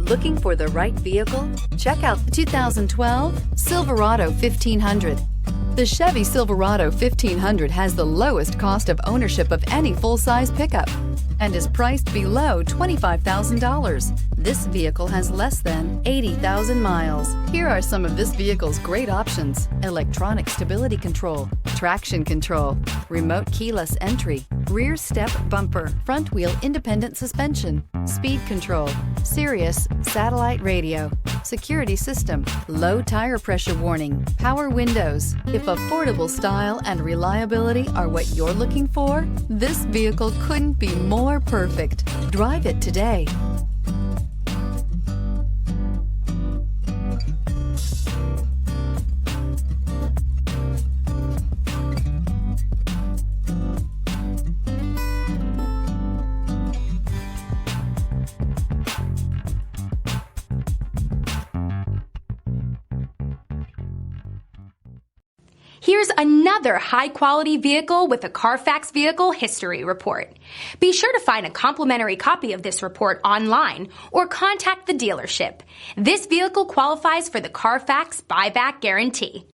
Looking for the right vehicle? Check out the 2012 Silverado 1500. The Chevy Silverado 1500 has the lowest cost of ownership of any full-size pickup and is priced below $25,000. This vehicle has less than 80,000 miles. Here are some of this vehicle's great options: electronic stability control, traction control, remote keyless entry, rear step bumper, front wheel independent suspension, speed control, Sirius satellite radio, security system, low tire pressure warning, power windows. If affordable style and reliability are what you're looking for, this vehicle couldn't be more perfect. Drive it today. Here's another high-quality vehicle with a Carfax Vehicle History Report. Be sure to find a complimentary copy of this report online or contact the dealership. This vehicle qualifies for the Carfax Buyback Guarantee.